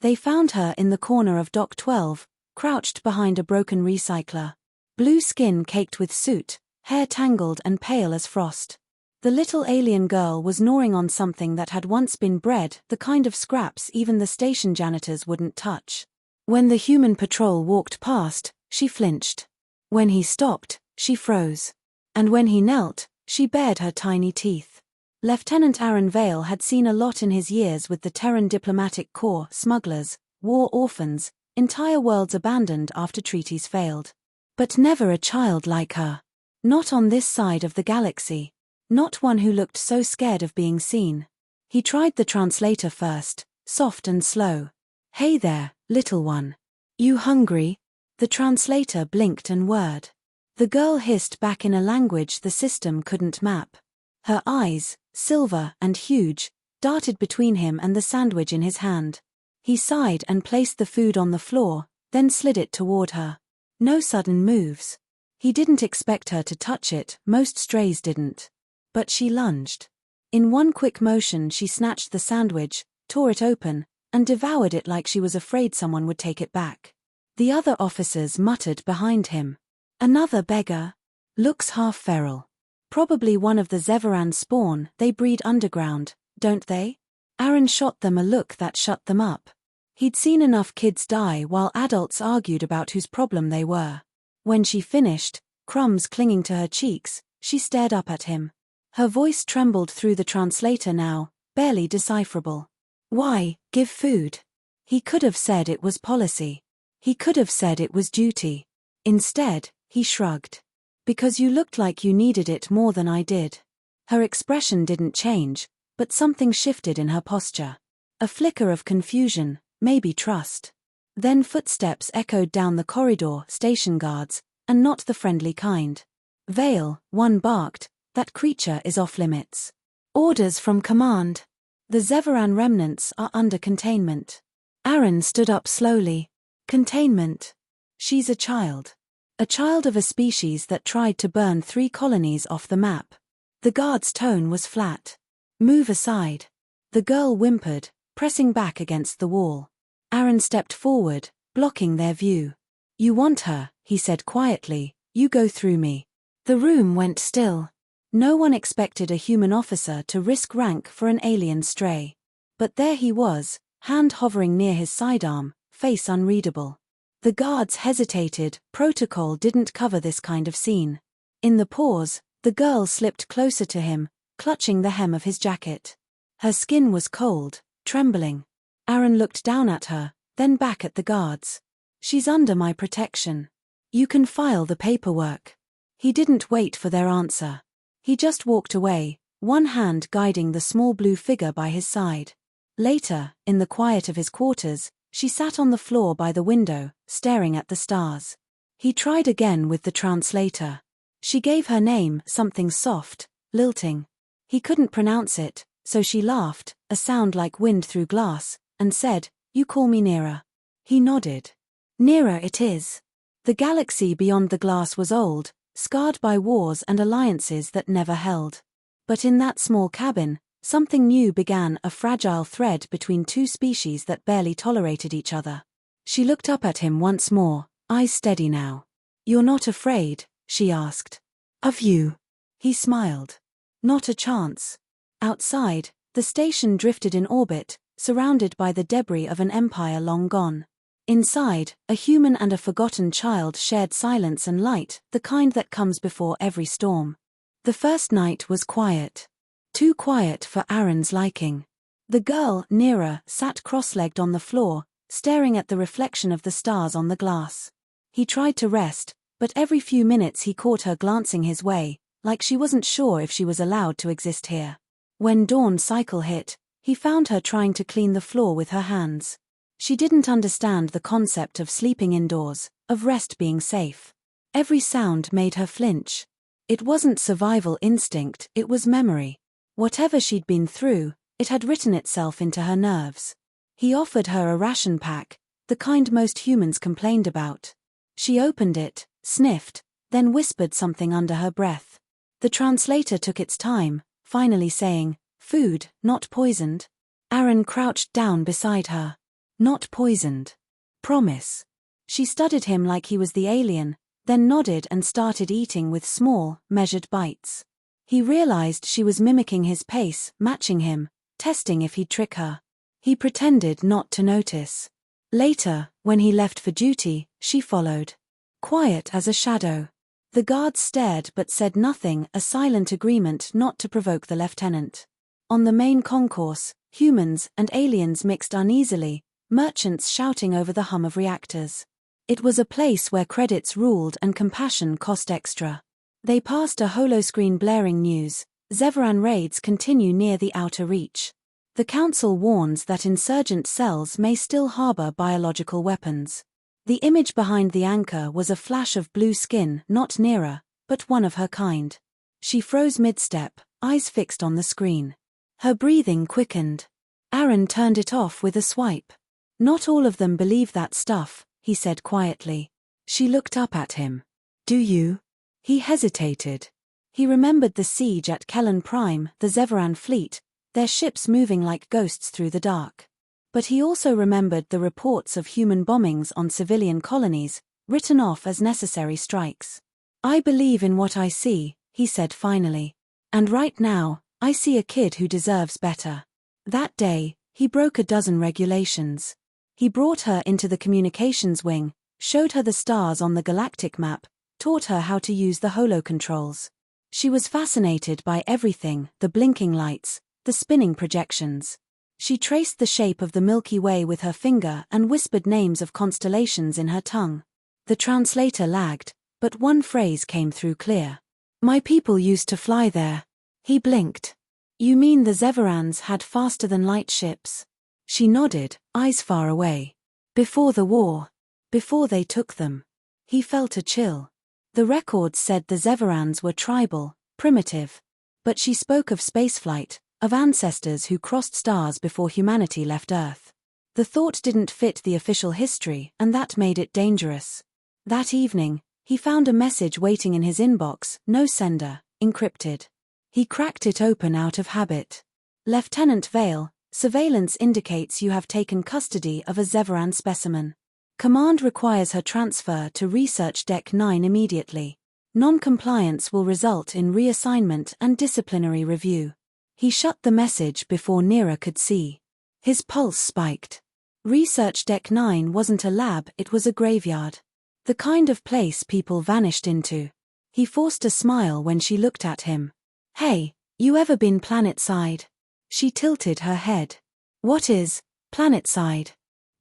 They found her in the corner of Dock 12, crouched behind a broken recycler. Blue skin caked with soot, hair tangled and pale as frost. The little alien girl was gnawing on something that had once been bread, the kind of scraps even the station janitors wouldn't touch. When the human patrol walked past, she flinched. When he stopped, she froze. And when he knelt, she bared her tiny teeth. Lieutenant Aaron Vale had seen a lot in his years with the Terran Diplomatic Corps, smugglers, war orphans, entire worlds abandoned after treaties failed. But never a child like her. Not on this side of the galaxy. Not one who looked so scared of being seen. He tried the translator first, soft and slow. "Hey there, little one. You hungry?" The translator blinked and whirred. The girl hissed back in a language the system couldn't map. Her eyes, silver and huge, darted between him and the sandwich in his hand. He sighed and placed the food on the floor, then slid it toward her. No sudden moves. He didn't expect her to touch it, most strays didn't. But she lunged. In one quick motion she snatched the sandwich, tore it open, and devoured it like she was afraid someone would take it back. The other officers muttered behind him. "Another beggar. Looks half feral. Probably one of the Zeveran spawn, they breed underground, don't they?" Aaron shot them a look that shut them up. He'd seen enough kids die while adults argued about whose problem they were. When she finished, crumbs clinging to her cheeks, she stared up at him. Her voice trembled through the translator now, barely decipherable. "Why, give food?" He could have said it was policy. He could have said it was duty. Instead, he shrugged. "Because you looked like you needed it more than I did." Her expression didn't change, but something shifted in her posture. A flicker of confusion, maybe trust. Then footsteps echoed down the corridor, station guards, and not the friendly kind. "Vale," one barked, "that creature is off limits. Orders from command. The Zeveran remnants are under containment." Aaron stood up slowly. "Containment? She's a child. A child of a species that tried to burn 3 colonies off the map." The guard's tone was flat. "Move aside." The girl whimpered, pressing back against the wall. Aaron stepped forward, blocking their view. "You want her," he said quietly, "you go through me." The room went still. No one expected a human officer to risk rank for an alien stray. But there he was, hand hovering near his sidearm, face unreadable. The guards hesitated, protocol didn't cover this kind of scene. In the pause, the girl slipped closer to him, clutching the hem of his jacket. Her skin was cold, trembling. Aaron looked down at her, then back at the guards. "She's under my protection. You can file the paperwork." He didn't wait for their answer. He just walked away, one hand guiding the small blue figure by his side. Later, in the quiet of his quarters, she sat on the floor by the window, staring at the stars. He tried again with the translator. She gave her name, something soft, lilting. He couldn't pronounce it, so she laughed, a sound like wind through glass, and said, "You call me Nira." He nodded. "Nira it is." The galaxy beyond the glass was old, scarred by wars and alliances that never held. But in that small cabin, something new began, a fragile thread between 2 species that barely tolerated each other. She looked up at him once more, eyes steady now. "You're not afraid?" she asked. "Of you?" He smiled. "Not a chance." Outside, the station drifted in orbit, surrounded by the debris of an empire long gone. Inside, a human and a forgotten child shared silence and light, the kind that comes before every storm. The first night was quiet. Too quiet for Aaron's liking. The girl, Nira, sat cross-legged on the floor, staring at the reflection of the stars on the glass. He tried to rest, but every few minutes he caught her glancing his way, like she wasn't sure if she was allowed to exist here. When dawn cycle hit, he found her trying to clean the floor with her hands. She didn't understand the concept of sleeping indoors, of rest being safe. Every sound made her flinch. It wasn't survival instinct, it was memory. Whatever she'd been through, it had written itself into her nerves. He offered her a ration pack, the kind most humans complained about. She opened it, sniffed, then whispered something under her breath. The translator took its time, finally saying, "Food, not poisoned." Aaron crouched down beside her. Not poisoned. Promise. She studied him like he was the alien, then nodded and started eating with small, measured bites. He realized she was mimicking his pace, matching him, testing if he'd trick her. He pretended not to notice. Later, when he left for duty, she followed. Quiet as a shadow. The guards stared but said nothing, a silent agreement not to provoke the lieutenant. On the main concourse, humans and aliens mixed uneasily, merchants shouting over the hum of reactors. It was a place where credits ruled and compassion cost extra. They passed a holoscreen blaring news: Zeveran raids continue near the outer reach. The council warns that insurgent cells may still harbor biological weapons. The image behind the anchor was a flash of blue skin, not Neera, but one of her kind. She froze mid-step, eyes fixed on the screen. Her breathing quickened. Aaron turned it off with a swipe. Not all of them believe that stuff, he said quietly. She looked up at him. Do you? He hesitated. He remembered the siege at Kellan Prime, the Zeveran fleet, their ships moving like ghosts through the dark. But he also remembered the reports of human bombings on civilian colonies, written off as necessary strikes. I believe in what I see, he said finally. And right now, I see a kid who deserves better. That day, he broke a dozen regulations. He brought her into the communications wing, showed her the stars on the galactic map, taught her how to use the holo-controls. She was fascinated by everything, the blinking lights, the spinning projections. She traced the shape of the Milky Way with her finger and whispered names of constellations in her tongue. The translator lagged, but one phrase came through clear. My people used to fly there. He blinked. You mean the Zeverans had faster-than-light ships? She nodded, eyes far away. Before the war. Before they took them. He felt a chill. The records said the Zeverans were tribal, primitive. But she spoke of spaceflight, of ancestors who crossed stars before humanity left Earth. The thought didn't fit the official history, and that made it dangerous. That evening, he found a message waiting in his inbox, no sender, encrypted. He cracked it open out of habit. Lieutenant Vale, surveillance indicates you have taken custody of a Zeveran specimen. Command requires her transfer to Research Deck 9 immediately. Non-compliance will result in reassignment and disciplinary review. He shut the message before Neera could see. His pulse spiked. Research Deck 9 wasn't a lab, it was a graveyard. The kind of place people vanished into. He forced a smile when she looked at him. Hey, you ever been planetside? She tilted her head. What is planetside?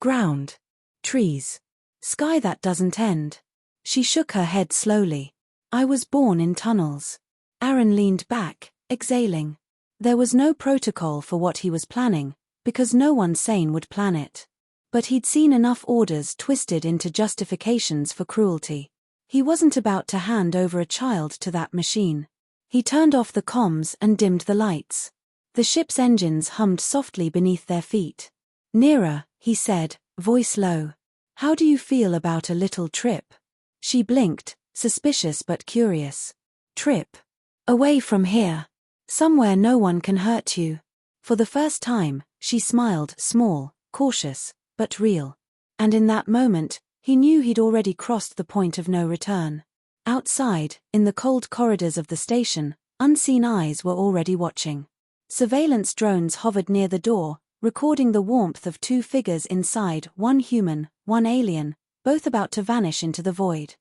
Ground. Trees. Sky that doesn't end. She shook her head slowly. I was born in tunnels. Aaron leaned back, exhaling. There was no protocol for what he was planning, because no one sane would plan it. But he'd seen enough orders twisted into justifications for cruelty. He wasn't about to hand over a child to that machine. He turned off the comms and dimmed the lights. The ship's engines hummed softly beneath their feet. Neera, he said, voice low. How do you feel about a little trip? She blinked, suspicious but curious. Trip. Away from here. Somewhere no one can hurt you. For the first time, she smiled, small, cautious, but real. And in that moment, he knew he'd already crossed the point of no return. Outside, in the cold corridors of the station, unseen eyes were already watching. Surveillance drones hovered near the door, recording the warmth of two figures inside, one human, one alien, both about to vanish into the void.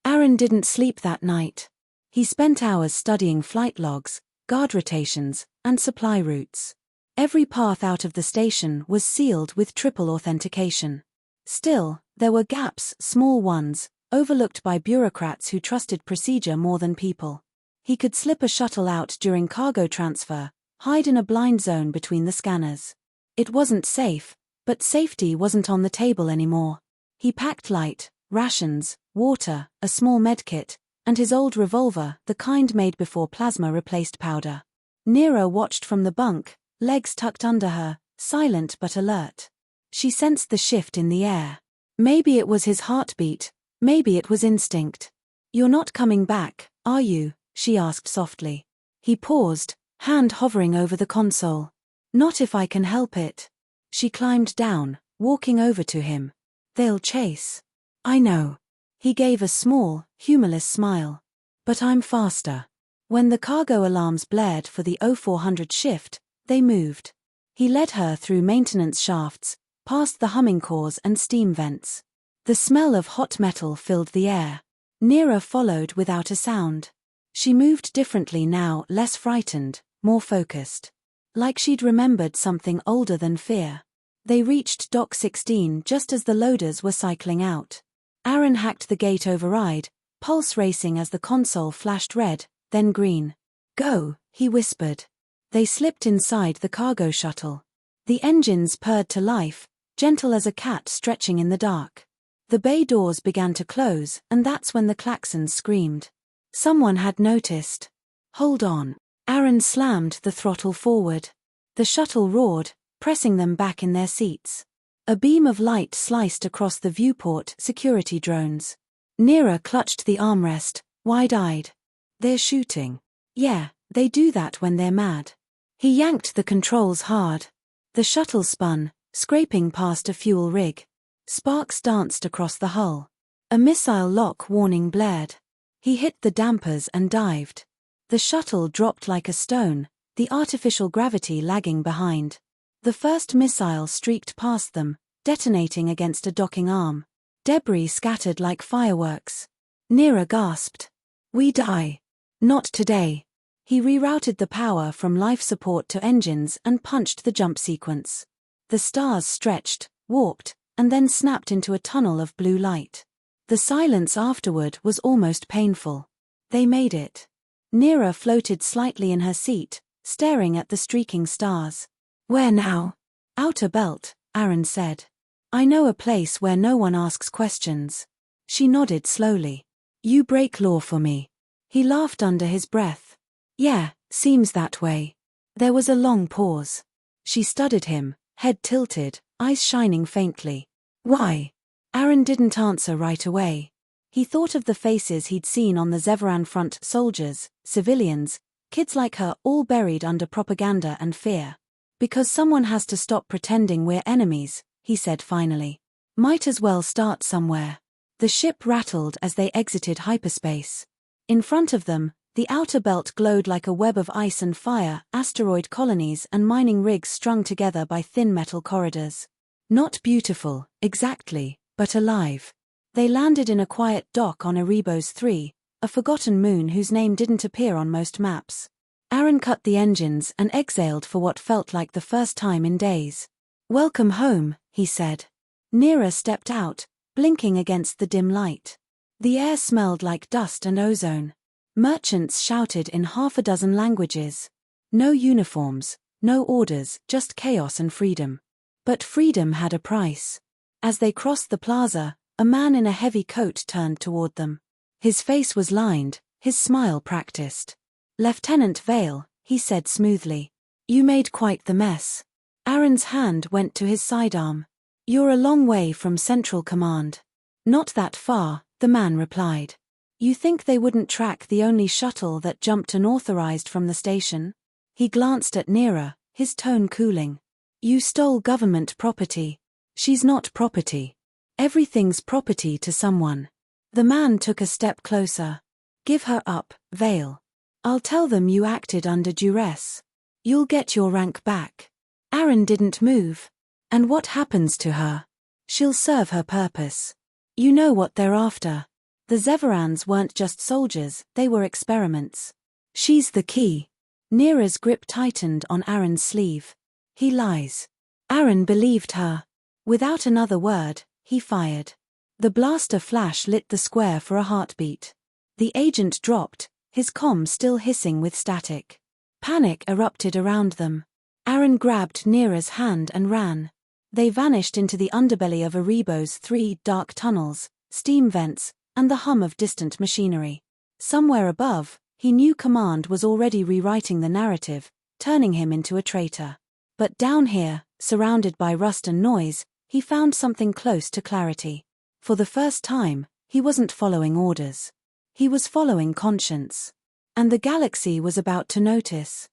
Aaron didn't sleep that night. He spent hours studying flight logs, guard rotations, and supply routes. Every path out of the station was sealed with triple authentication. Still, there were gaps, small ones, overlooked by bureaucrats who trusted procedure more than people. He could slip a shuttle out during cargo transfer, hide in a blind zone between the scanners. It wasn't safe, but safety wasn't on the table anymore. He packed light, rations, water, a small medkit, and his old revolver, the kind made before plasma replaced powder. Neera watched from the bunk, legs tucked under her, silent but alert. She sensed the shift in the air. Maybe it was his heartbeat, maybe it was instinct. You're not coming back, are you? She asked softly. He paused, hand hovering over the console. Not if I can help it. She climbed down, walking over to him. They'll chase. I know. He gave a small, humorless smile. But I'm faster. When the cargo alarms blared for the 0400 shift, they moved. He led her through maintenance shafts, past the humming cores and steam vents. The smell of hot metal filled the air. Neera followed without a sound. She moved differently now, less frightened, more focused. Like she'd remembered something older than fear. They reached Dock 16 just as the loaders were cycling out. Aaron hacked the gate override, pulse racing as the console flashed red, then green. Go, he whispered. They slipped inside the cargo shuttle. The engines purred to life, gentle as a cat stretching in the dark. The bay doors began to close, and that's when the klaxons screamed. Someone had noticed. Hold on. Aaron slammed the throttle forward. The shuttle roared, pressing them back in their seats. A beam of light sliced across the viewport security drones. Neera clutched the armrest, wide-eyed. They're shooting. Yeah, they do that when they're mad. He yanked the controls hard. The shuttle spun, scraping past a fuel rig. Sparks danced across the hull. A missile lock warning blared. He hit the dampers and dived. The shuttle dropped like a stone, the artificial gravity lagging behind. The first missile streaked past them, detonating against a docking arm. Debris scattered like fireworks. Neera gasped. We die. Not today. He rerouted the power from life support to engines and punched the jump sequence. The stars stretched, warped, and then snapped into a tunnel of blue light. The silence afterward was almost painful. They made it. Neera floated slightly in her seat, staring at the streaking stars. Where now? Outer Belt, Aaron said. I know a place where no one asks questions. She nodded slowly. You break law for me. He laughed under his breath. Yeah, seems that way. There was a long pause. She studied him, head tilted, eyes shining faintly. Why? Aaron didn't answer right away. He thought of the faces he'd seen on the Zeveran front, soldiers, civilians, kids like her, all buried under propaganda and fear. Because someone has to stop pretending we're enemies, he said finally. Might as well start somewhere. The ship rattled as they exited hyperspace. In front of them, the outer belt glowed like a web of ice and fire, asteroid colonies and mining rigs strung together by thin metal corridors. Not beautiful, exactly, but alive. They landed in a quiet dock on Erebos 3, a forgotten moon whose name didn't appear on most maps. Aaron cut the engines and exhaled for what felt like the first time in days. Welcome home, he said. Neera stepped out, blinking against the dim light. The air smelled like dust and ozone. Merchants shouted in half a dozen languages. No uniforms, no orders, just chaos and freedom. But freedom had a price. As they crossed the plaza, a man in a heavy coat turned toward them. His face was lined, his smile practiced. Lieutenant Vale, he said smoothly. You made quite the mess. Aaron's hand went to his sidearm. You're a long way from Central Command. Not that far, the man replied. You think they wouldn't track the only shuttle that jumped unauthorized from the station? He glanced at Neera, his tone cooling. You stole government property. She's not property. Everything's property to someone. The man took a step closer. Give her up, Vale. I'll tell them you acted under duress. You'll get your rank back. Aaron didn't move. And what happens to her? She'll serve her purpose. You know what they're after. The Zeverans weren't just soldiers, they were experiments. She's the key. Neera's grip tightened on Aaron's sleeve. He lies. Aaron believed her. Without another word, he fired. The blaster flash lit the square for a heartbeat. The agent dropped, his comm still hissing with static. Panic erupted around them. Aaron grabbed Neera's hand and ran. They vanished into the underbelly of Erebos 3 dark tunnels, steam vents, and the hum of distant machinery. Somewhere above, he knew command was already rewriting the narrative, turning him into a traitor. But down here, surrounded by rust and noise, he found something close to clarity. For the first time, he wasn't following orders. He was following conscience. And the galaxy was about to notice.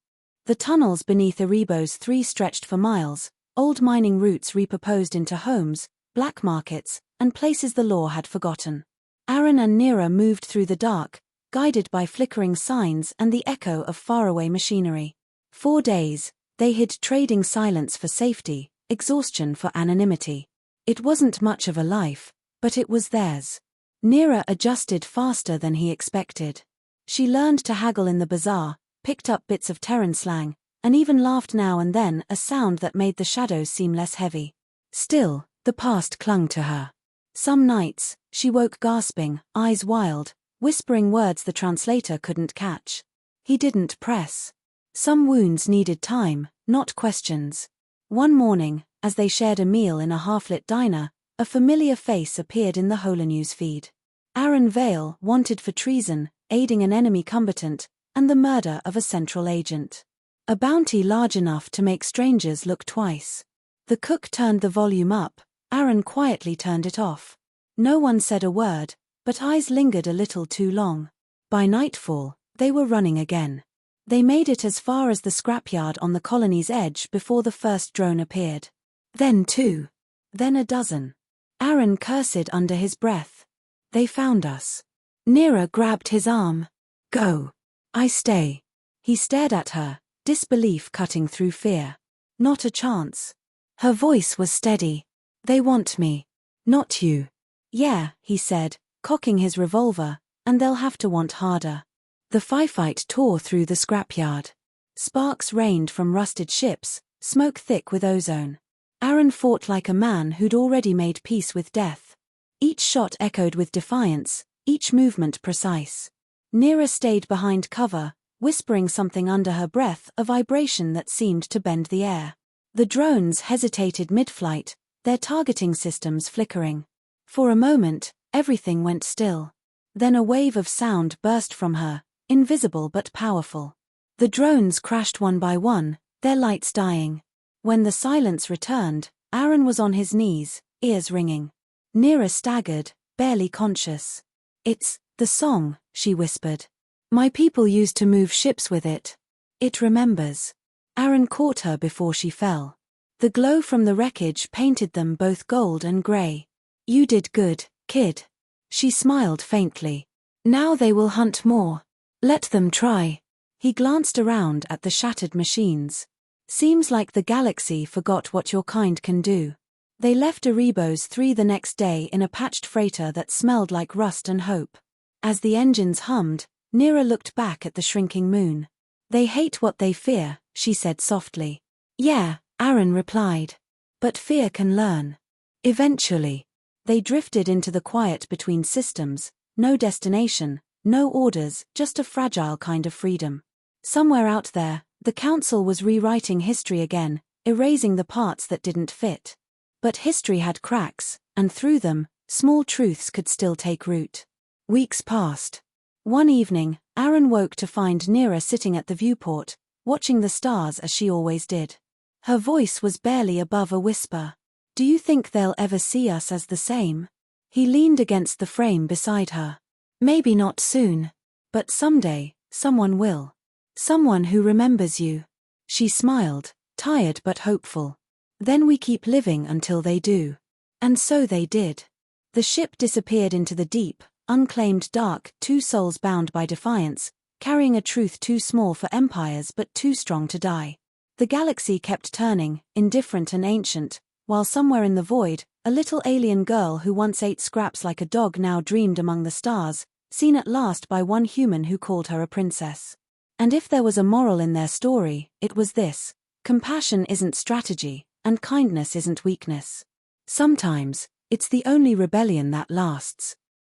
The tunnels beneath Erebos 3 stretched for miles, old mining routes repurposed into homes, black markets, and places the law had forgotten. Aaron and Neera moved through the dark, guided by flickering signs and the echo of faraway machinery. 4 days, they hid trading silence for safety, exhaustion for anonymity. It wasn't much of a life, but it was theirs. Neera adjusted faster than he expected. She learned to haggle in the bazaar, picked up bits of Terran slang, and even laughed now and then, a sound that made the shadows seem less heavy. Still, the past clung to her. Some nights, she woke gasping, eyes wild, whispering words the translator couldn't catch. He didn't press. Some wounds needed time, not questions. One morning, as they shared a meal in a half-lit diner, a familiar face appeared in the Holonews feed. Aaron Vale, wanted for treason, aiding an enemy combatant, and the murder of a central agent. A bounty large enough to make strangers look twice. The cook turned the volume up, Aaron quietly turned it off. No one said a word, but eyes lingered a little too long. By nightfall, they were running again. They made it as far as the scrapyard on the colony's edge before the first drone appeared. Then 2. Then a dozen. Aaron cursed under his breath. They found us. Neera grabbed his arm. Go. I stay. He stared at her, disbelief cutting through fear. Not a chance. Her voice was steady. They want me. Not you. Yeah, he said, cocking his revolver, and they'll have to want harder. The firefight tore through the scrapyard. Sparks rained from rusted ships, smoke thick with ozone. Aaron fought like a man who'd already made peace with death. Each shot echoed with defiance, each movement precise. Neera stayed behind cover, whispering something under her breath, a vibration that seemed to bend the air. The drones hesitated mid-flight, their targeting systems flickering. For a moment, everything went still. Then a wave of sound burst from her, invisible but powerful. The drones crashed one by one, their lights dying. When the silence returned, Aaron was on his knees, ears ringing. Neera staggered, barely conscious. It's the song, she whispered. My people used to move ships with it. It remembers. Aaron caught her before she fell. The glow from the wreckage painted them both gold and grey. You did good, kid. She smiled faintly. Now they will hunt more. Let them try. He glanced around at the shattered machines. Seems like the galaxy forgot what your kind can do. They left Erebos 3 the next day in a patched freighter that smelled like rust and hope. As the engines hummed, Neera looked back at the shrinking moon. They hate what they fear, she said softly. Yeah, Aaron replied. But fear can learn. Eventually. They drifted into the quiet between systems, no destination, no orders, just a fragile kind of freedom. Somewhere out there, the Council was rewriting history again, erasing the parts that didn't fit. But history had cracks, and through them, small truths could still take root. Weeks passed. One evening, Aaron woke to find Neera sitting at the viewport, watching the stars as she always did. Her voice was barely above a whisper. Do you think they'll ever see us as the same? He leaned against the frame beside her. Maybe not soon. But someday, someone will. Someone who remembers you. She smiled, tired but hopeful. Then we keep living until they do. And so they did. The ship disappeared into the deep, unclaimed dark, 2 souls bound by defiance, carrying a truth too small for empires but too strong to die. The galaxy kept turning, indifferent and ancient, while somewhere in the void, a little alien girl who once ate scraps like a dog now dreamed among the stars, seen at last by one human who called her a princess. And if there was a moral in their story, it was this: compassion isn't strategy, and kindness isn't weakness. Sometimes, it's the only rebellion that lasts.